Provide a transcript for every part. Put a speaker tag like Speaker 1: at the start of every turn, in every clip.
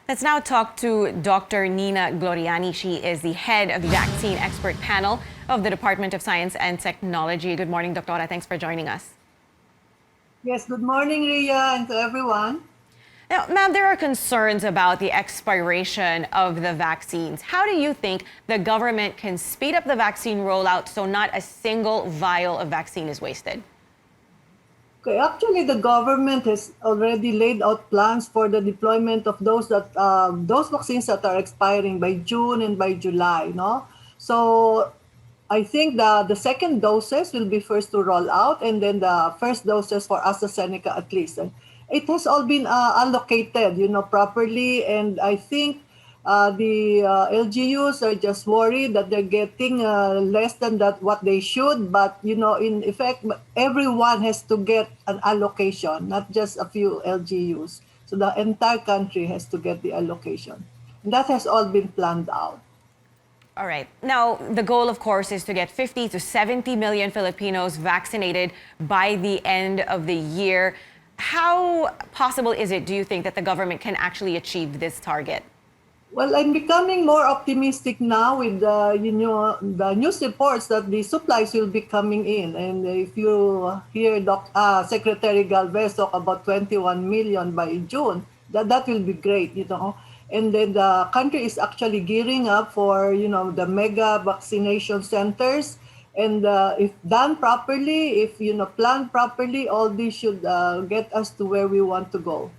Speaker 1: Let's now talk to Dr. Nina Gloriani. She is the head of the vaccine expert panel of the Department of Science and Technology. Good morning, Doctora. Thanks for joining us.
Speaker 2: Yes, good morning, Ria, and to everyone.
Speaker 1: Now, ma'am, there are concerns about the expiration of the vaccines. How do you think the government can speed up the vaccine rollout so not a single vial of vaccine is wasted?
Speaker 2: Okay, actually, the government has already laid out plans for the deployment of those vaccines that are expiring by June and by July. No, so I think the second doses will be first to roll out, and then the first doses for AstraZeneca at least. And it has all been allocated, properly, and I think the LGUs are just worried that they're getting less than that what they should. But in effect, everyone has to get an allocation, not just a few LGUs. So the entire country has to get the allocation. And that has all been planned out.
Speaker 1: All right. Now, the goal, of course, is to get 50 to 70 million Filipinos vaccinated by the end of the year. How possible is it, do you think, that the government can actually achieve this target?
Speaker 2: Well, I'm becoming more optimistic now with the news reports that the supplies will be coming in. And if you hear Secretary Galvez talk about 21 million by June, that will be great. And then the country is actually gearing up for, the mega vaccination centers. And if done properly, if, planned properly, all this should get us to where we want to go.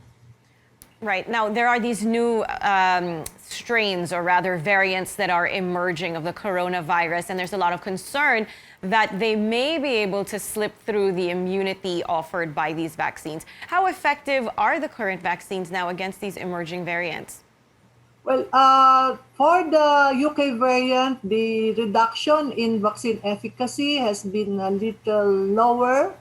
Speaker 1: Right. Now, there are these new strains, or rather variants, that are emerging of the coronavirus, and there's a lot of concern that they may be able to slip through the immunity offered by these vaccines. How effective are the current vaccines now against these emerging variants?
Speaker 2: Well, for the UK variant, the reduction in vaccine efficacy has been a little lower,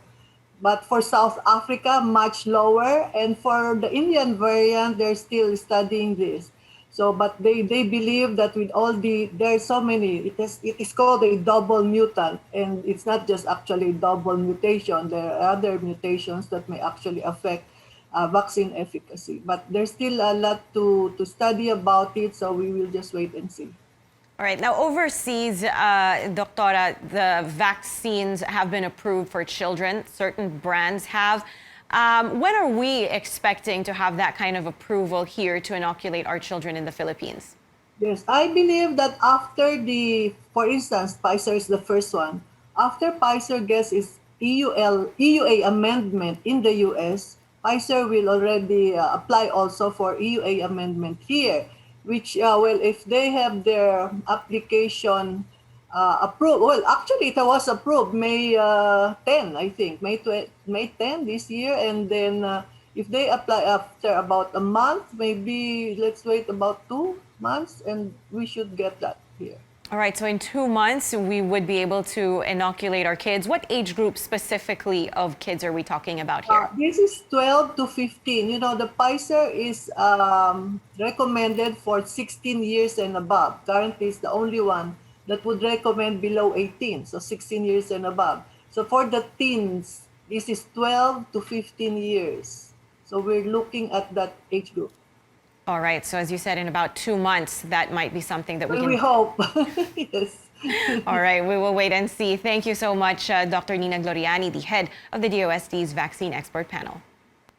Speaker 2: but for South Africa, much lower. And for the Indian variant, they're still studying this. So, but they believe that with there are so many, it is called a double mutant. And it's not just actually double mutation. There are other mutations that may actually affect vaccine efficacy. But there's still a lot to study about it, so we will just wait and see.
Speaker 1: All right. Now, overseas, Doctora, the vaccines have been approved for children. Certain brands have. When are we expecting to have that kind of approval here to inoculate our children in the Philippines?
Speaker 2: Yes, I believe that for instance, Pfizer is the first one. After Pfizer gets its EUA amendment in the US, Pfizer will already apply also for EUA amendment here, which, if they have their application approved, well, actually it was approved May 10, I think, May 10 this year, and then if they apply after about a month, maybe let's wait about 2 months, and we should get that here.
Speaker 1: All right, so in 2 months, we would be able to inoculate our kids. What age group specifically of kids are we talking about here?
Speaker 2: This is 12 to 15. The Pfizer is recommended for 16 years and above. Currently, it's the only one that would recommend below 18, so 16 years and above. So for the teens, this is 12 to 15 years. So we're looking at that age group.
Speaker 1: All right. So as you said, in about 2 months, that might be something that
Speaker 2: we hope. Yes.
Speaker 1: All right. We will wait and see. Thank you so much, Dr. Nina Gloriani, the head of the DOST's vaccine expert panel.